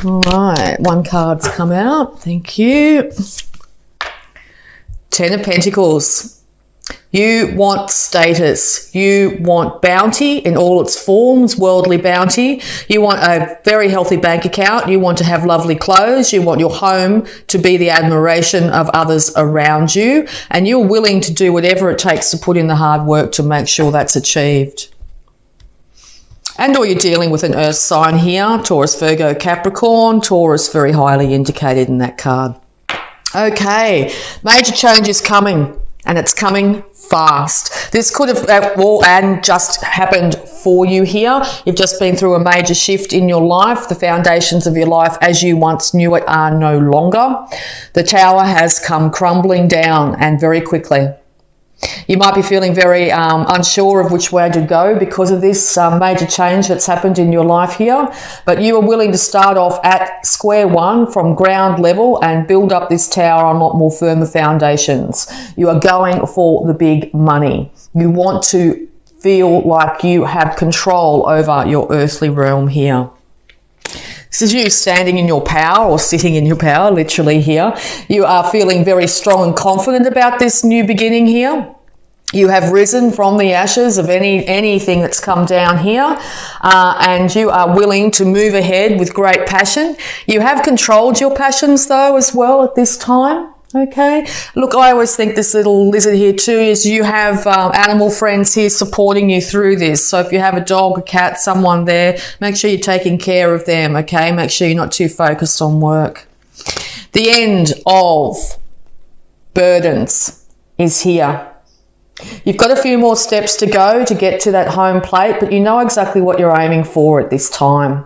All right, one card's come out. Thank you. Ten of Pentacles. You want status. You want bounty in all its forms, worldly bounty. You want a very healthy bank account. You want to have lovely clothes. You want your home to be the admiration of others around you. And you're willing to do whatever it takes to put in the hard work to make sure that's achieved. And or you're dealing with an earth sign here, Taurus, Virgo, Capricorn. Taurus very highly indicated in that card. Okay, major change is coming. And it's coming fast. This could have and just happened for you here. You've just been through a major shift in your life. The foundations of your life as you once knew it are no longer. The tower has come crumbling down, and very quickly. You might be feeling very unsure of which way to go because of this major change that's happened in your life here. But you are willing to start off at square one from ground level and build up this tower on a lot more firmer foundations. You are going for the big money. You want to feel like you have control over your earthly realm here. This is you standing in your power or sitting in your power, literally here. You are feeling very strong and confident about this new beginning here. You have risen from the ashes of anything that's come down here, and you are willing to move ahead with great passion. You have controlled your passions though as well at this time. Okay, look, I always think this little lizard here too is you have animal friends here supporting you through this. So if you have a dog, a cat, someone there, make sure you're taking care of them, okay? Make sure you're not too focused on work. The end of burdens is here. You've got a few more steps to go to get to that home plate, but you know exactly what you're aiming for at this time.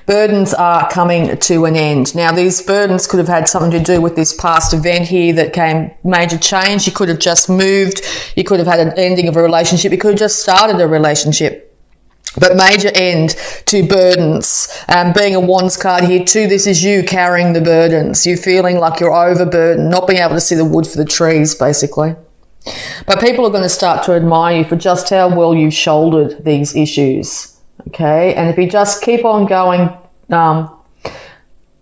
Burdens are coming to an end. Now, these burdens could have had something to do with this past event here that came major change. You could have just moved. You could have had an ending of a relationship. You could have just started a relationship. But major end to burdens. Being a Wands card here too, this is you carrying the burdens. You feeling like you're overburdened, not being able to see the wood for the trees, basically. But people are going to start to admire you for just how well you've shouldered these issues. Okay, and if you just keep on going,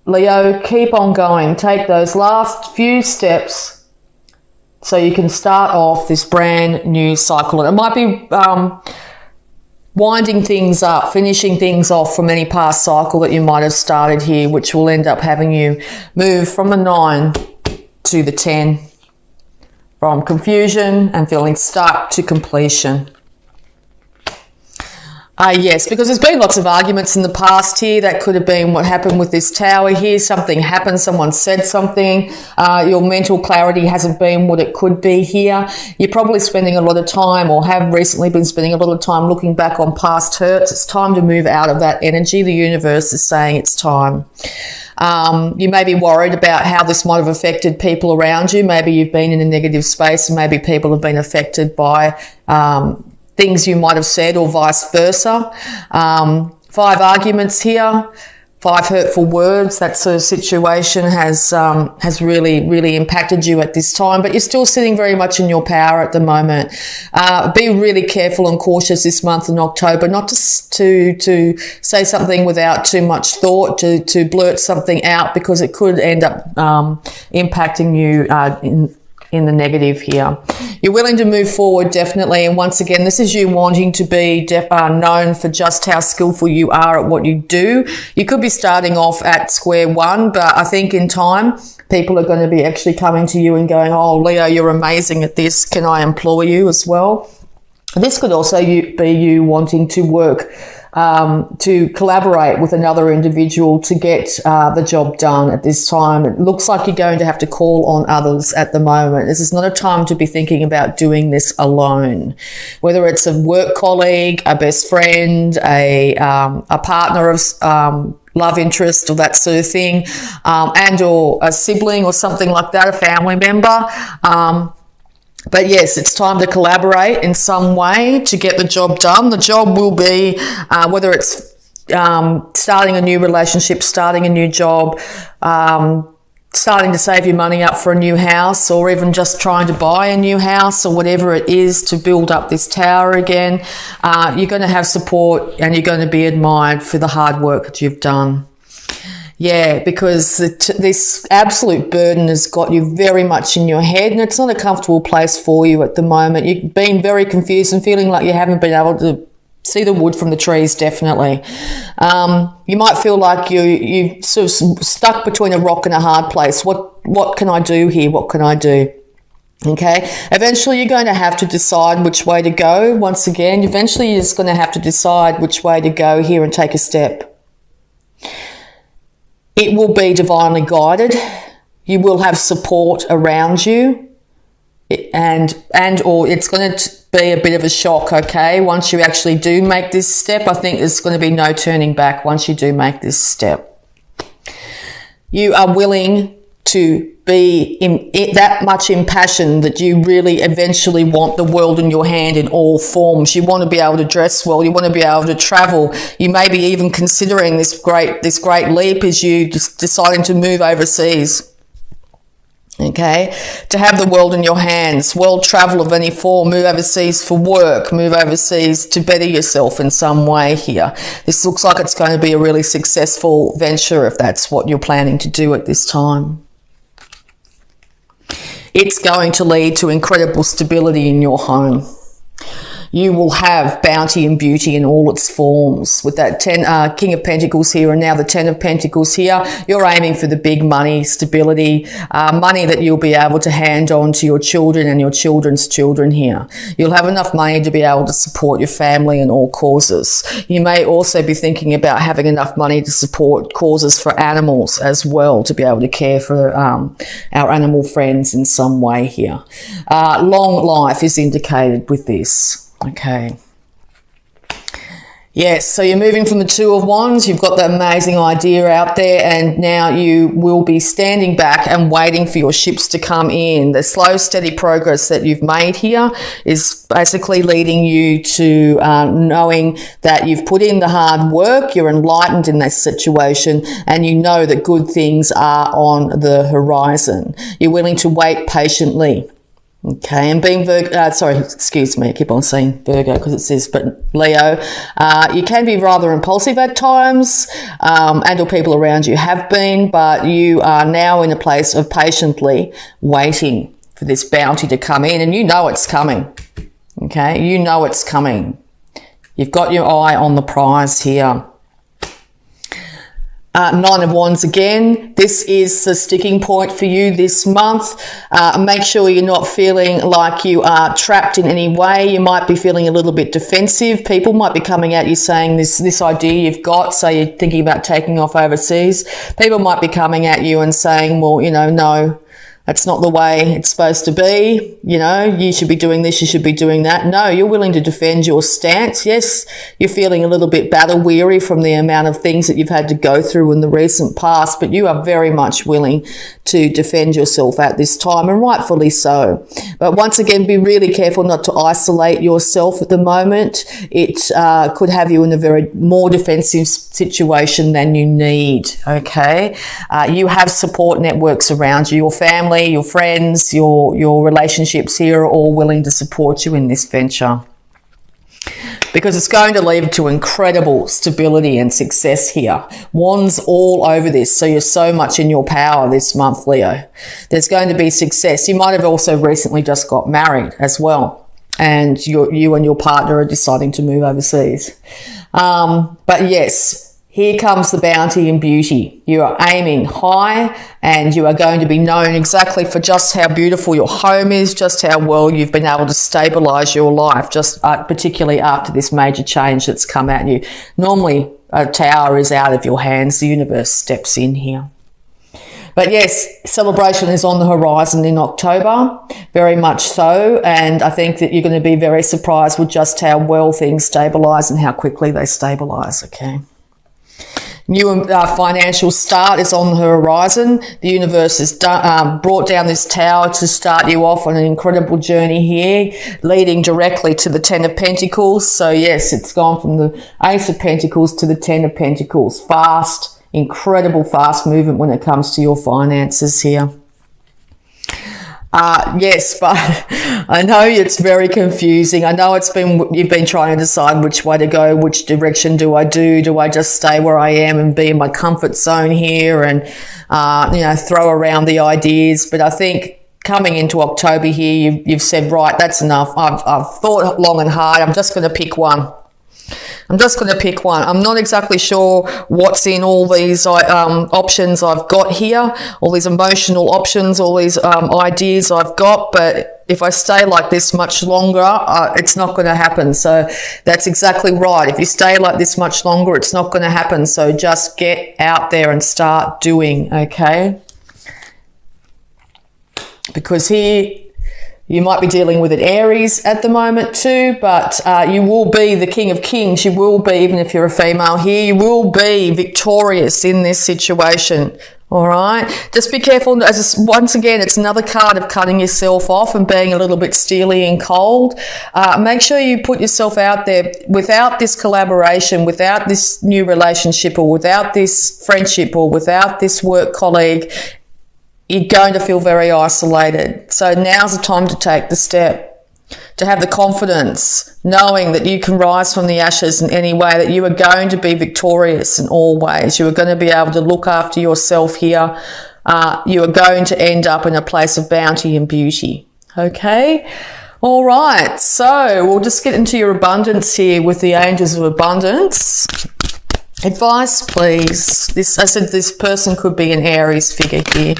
Leo, keep on going. Take those last few steps so you can start off this brand new cycle. And it might be winding things up, finishing things off from any past cycle that you might have started here, which will end up having you move from the 9 to the 10, from confusion and feeling stuck to completion. Yes, because there's been lots of arguments in the past here. That could have been what happened with this tower here. Something happened, someone said something. Your mental clarity hasn't been what it could be here. You're probably spending a lot of time, or have recently been spending a lot of time looking back on past hurts. It's time to move out of that energy. The universe is saying it's time. You may be worried about how this might have affected people around you. Maybe you've been in a negative space and maybe people have been affected by things you might have said, or vice versa. 5 arguments here, 5 hurtful words. That sort of situation has really impacted you at this time, but you're still sitting very much in your power at the moment. Be really careful and cautious this month in October, not to say something without too much thought, to blurt something out, because it could end up impacting you in the negative here. You're willing to move forward, definitely. And once again, this is you wanting to be known for just how skillful you are at what you do. You could be starting off at square one, but I think in time, people are going to be actually coming to you and going, oh, Leo, you're amazing at this. Can I employ you as well? This could also be you wanting to work to collaborate with another individual to get the job done at this time. It looks like you're going to have to call on others at the moment. This is not a time to be thinking about doing this alone. Whether it's a work colleague, a best friend, a partner of love interest or that sort of thing, and or a sibling or something like that, a family member. But yes, it's time to collaborate in some way to get the job done. The job will be, whether it's starting a new relationship, starting a new job, starting to save your money up for a new house, or even just trying to buy a new house, or whatever it is to build up this tower again. You're going to have support and you're going to be admired for the hard work that you've done. Yeah, because this absolute burden has got you very much in your head, and it's not a comfortable place for you at the moment. You've been very confused and feeling like you haven't been able to see the wood from the trees, definitely. You might feel like you sort of stuck between a rock and a hard place. What can I do here? What can I do? Okay, eventually you're going to have to decide which way to go. Once again, eventually you're just going to have to decide which way to go here and take a step. It will be divinely guided. You will have support around you, and or it's going to be a bit of a shock, okay? Once you actually do make this step, I think there's going to be no turning back once you do make this step. You are willing to be that much impassioned that you really eventually want the world in your hand in all forms. You want to be able to dress well. You want to be able to travel. You may be even considering this great leap as you deciding to move overseas. Okay, to have the world in your hands, world travel of any form, move overseas for work, move overseas to better yourself in some way here. This looks like it's going to be a really successful venture if that's what you're planning to do at this time. It's going to lead to incredible stability in your home. You will have bounty and beauty in all its forms. With that King of Pentacles here and now the 10 of Pentacles here, you're aiming for the big money, stability, money that you'll be able to hand on to your children and your children's children here. You'll have enough money to be able to support your family and all causes. You may also be thinking about having enough money to support causes for animals as well, to be able to care for our animal friends in some way here. Long life is indicated with this. Okay. Yes, so you're moving from the Two of Wands. You've got that amazing idea out there, and now you will be standing back and waiting for your ships to come in. The slow, steady progress that you've made here is basically leading you to knowing that you've put in the hard work, you're enlightened in this situation, and you know that good things are on the horizon. You're willing to wait patiently. Okay, and being I keep on saying Virgo because it says, but Leo, you can be rather impulsive at times, and or people around you have been, but you are now in a place of patiently waiting for this bounty to come in, and you know it's coming. Okay, you know it's coming. You've got your eye on the prize here. Nine of Wands again. This is the sticking point for you this month. Make sure you're not feeling like you are trapped in any way. You might be feeling a little bit defensive. People might be coming at you saying this idea you've got, say you're thinking about taking off overseas. People might be coming at you and saying, well, no, that's not the way it's supposed to be. You should be doing this, you should be doing that. No, you're willing to defend your stance. Yes, you're feeling a little bit battle weary from the amount of things that you've had to go through in the recent past, but you are very much willing to defend yourself at this time, and rightfully so. But once again, be really careful not to isolate yourself at the moment. It could have you in a very more defensive situation than you need, okay? You have support networks around you. Your family, your friends, your relationships here are all willing to support you in this venture, because it's going to lead to incredible stability and success here. Wands all over this, so you're so much in your power this month, Leo. There's going to be success. You might have also recently just got married as well, and you and your partner are deciding to move overseas. But yes, here comes the bounty and beauty. You are aiming high, and you are going to be known exactly for just how beautiful your home is, just how well you've been able to stabilize your life, just particularly after this major change that's come at you. Normally, a tower is out of your hands. The universe steps in here. But yes, celebration is on the horizon in October, very much so. And I think that you're going to be very surprised with just how well things stabilize and how quickly they stabilize, okay? New financial start is on the horizon. The universe has brought down this tower to start you off on an incredible journey here, leading directly to the 10 of Pentacles. So yes, it's gone from the Ace of Pentacles to the 10 of Pentacles. Fast, incredible fast movement when it comes to your finances here. Yes, but I know it's very confusing. I know you've been trying to decide which way to go, which direction do I do? Do I just stay where I am and be in my comfort zone here and, throw around the ideas? But I think coming into October here, you've said, right, that's enough. I've thought long and hard. I'm just going to pick one. I'm not exactly sure what's in all these options I've got here, all these emotional options, all these ideas I've got, but if I stay like this much longer, it's not going to happen. So that's exactly right. If you stay like this much longer, it's not going to happen. So just get out there and start doing, okay? Because here, you might be dealing with an Aries at the moment too, but you will be the King of Kings. You will be, even if you're a female here, you will be victorious in this situation. All right. Just be careful. Once again, it's another card of cutting yourself off and being a little bit steely and cold. Make sure you put yourself out there. Without this collaboration, without this new relationship, or without this friendship, or without this work colleague, you're going to feel very isolated. So now's the time to take the step, to have the confidence, knowing that you can rise from the ashes in any way, that you are going to be victorious in all ways. You are going to be able to look after yourself here. You are going to end up in a place of bounty and beauty. Okay? All right. So we'll just get into your abundance here with the Angels of Abundance. Advice, please. This person could be an Aries figure here.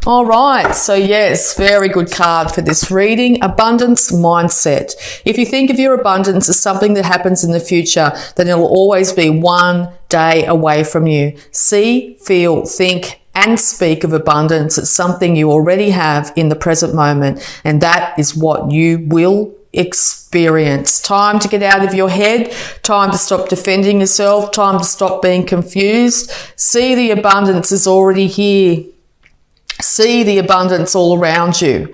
All right, so yes, very good card for this reading. Abundance mindset. If you think of your abundance as something that happens in the future, then it will always be one day away from you. See, feel, think, and speak of abundance as something you already have in the present moment, and that is what you will experience. Time to get out of your head, time to stop defending yourself, time to stop being confused. See, the abundance is already here. See the abundance all around you.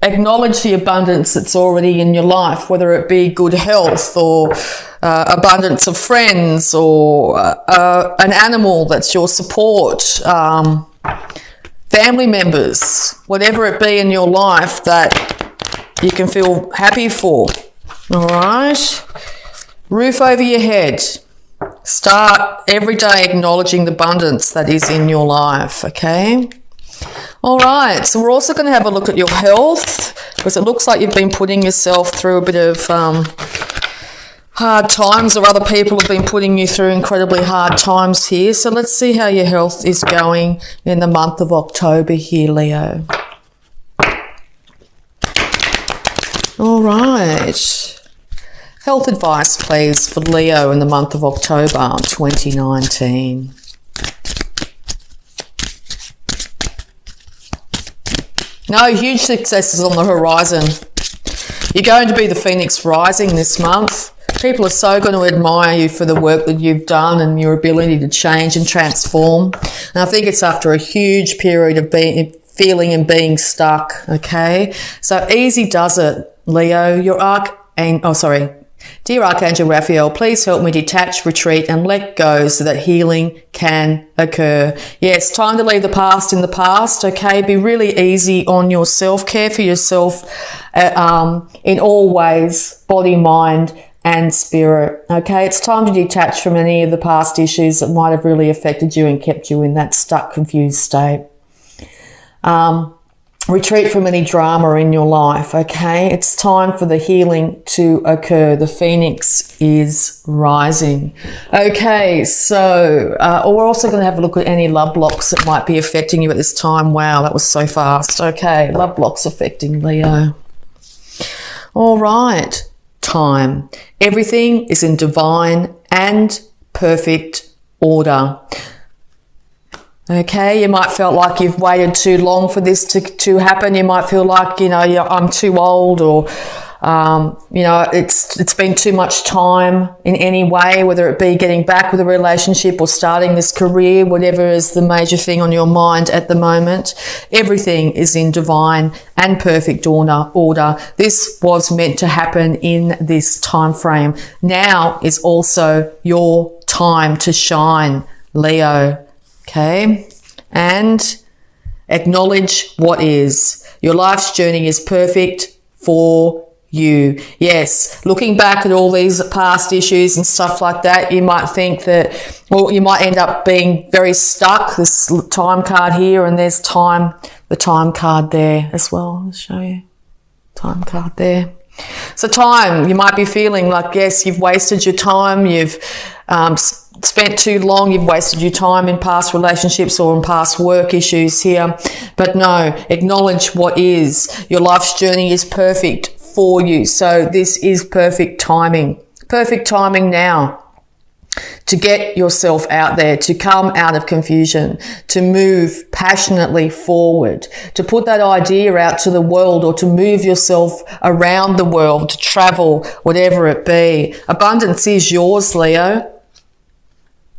Acknowledge the abundance that's already in your life, whether it be good health or abundance of friends or an animal that's your support, family members, whatever it be in your life that you can feel happy for. All right? Roof over your head. Start every day acknowledging the abundance that is in your life, okay? All right, so we're also going to have a look at your health, because it looks like you've been putting yourself through a bit of hard times, or other people have been putting you through incredibly hard times here. So let's see how your health is going in the month of October here, Leo. All right. Health advice, please, for Leo in the month of October 2019. No huge successes on the horizon. You're going to be the Phoenix rising this month. People are so going to admire you for the work that you've done and your ability to change and transform. And I think it's after a huge period of feeling and being stuck, okay? So easy does it, Leo. Dear Archangel Raphael, please help me detach, retreat, and let go so that healing can occur. Yes, time to leave the past in the past, okay? Be really easy on yourself. Care for yourself in all ways, body, mind, and spirit, okay? It's time to detach from any of the past issues that might have really affected you and kept you in that stuck, confused state. Retreat from any drama in your life, okay? It's time for the healing to occur. The Phoenix is rising. Okay, so we're also going to have a look at any love blocks that might be affecting you at this time. Wow, that was so fast. Okay, love blocks affecting Leo. All right, time. Everything is in divine and perfect order. Okay, you might feel like you've waited too long for this to happen. You might feel like, I'm too old, or, it's been too much time in any way, whether it be getting back with a relationship or starting this career, whatever is the major thing on your mind at the moment. Everything is in divine and perfect order. This was meant to happen in this time frame. Now is also your time to shine, Leo. Okay, and Acknowledge what is. Your life's journey is perfect for you. Yes, looking back at all these past issues and stuff like that, you might think that, well, you might end up being very stuck. This time card here, and there's time, the time card there as well. I'll show you. Time card there. So time, you might be feeling like, yes, you've wasted your time, you've spent too long, you've wasted your time in past relationships or in past work issues here. But no, acknowledge what is. Your life's journey is perfect for you. So this is perfect timing. Perfect timing now to get yourself out there, to come out of confusion, to move passionately forward, to put that idea out to the world, or to move yourself around the world, to travel, whatever it be. Abundance is yours, Leo.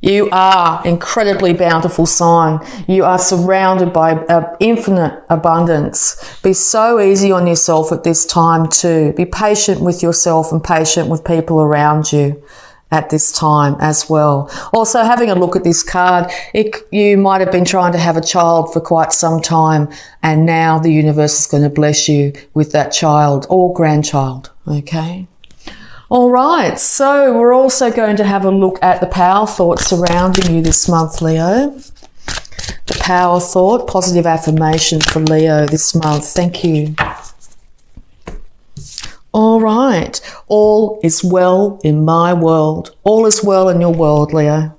You are incredibly bountiful sign. You are surrounded by infinite abundance. Be so easy on yourself at this time too. Be patient with yourself and patient with people around you at this time as well. Also, having a look at this card, you might have been trying to have a child for quite some time, and now the universe is going to bless you with that child or grandchild, okay? All right, so we're also going to have a look at the power thought surrounding you this month, Leo. The power thought, positive affirmation for Leo this month. Thank you. All right, all is well in my world. All is well in your world, Leo.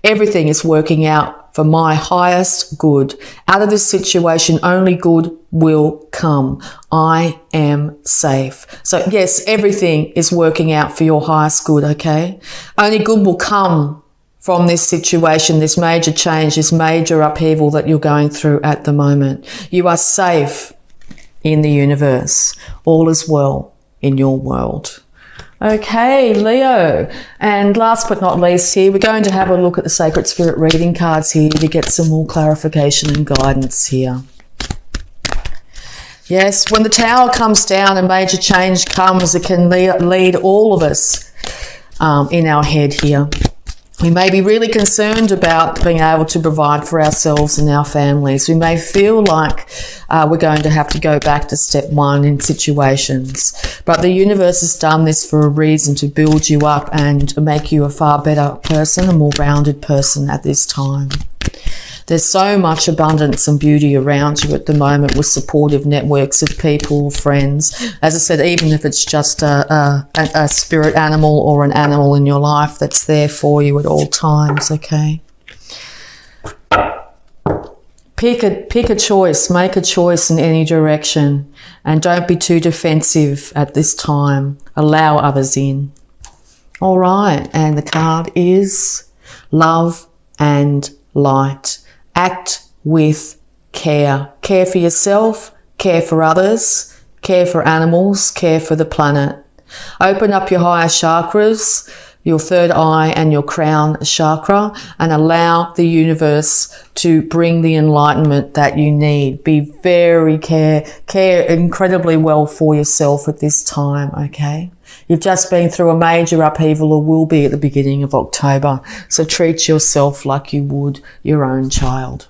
Everything is working out for my highest good. Out of this situation, only good will come. I am safe. So yes, everything is working out for your highest good, okay? Only good will come from this situation, this major change, this major upheaval that you're going through at the moment. You are safe in the universe. All is well in your world. Okay, Leo. And last but not least here, we're going to have a look at the Sacred Spirit reading cards here to get some more clarification and guidance here. Yes, when the Tower comes down and major change comes, it can lead all of us in our head here. We may be really concerned about being able to provide for ourselves and our families. We may feel like we're going to have to go back to step one in situations. But the universe has done this for a reason, to build you up and make you a far better person, a more rounded person at this time. There's so much abundance and beauty around you at the moment with supportive networks of people, friends. As I said, even if it's just a spirit animal or an animal in your life that's there for you at all times, okay? Pick a choice, make a choice in any direction, and don't be too defensive at this time. Allow others in. All right, and the card is Love and Light. Act with care. Care for yourself, care for others, care for animals, care for the planet. Open up your higher chakras, your third eye and your crown chakra, and allow the universe to bring the enlightenment that you need. Be very care incredibly well for yourself at this time, okay? You've just been through a major upheaval, or will be at the beginning of October. So treat yourself like you would your own child.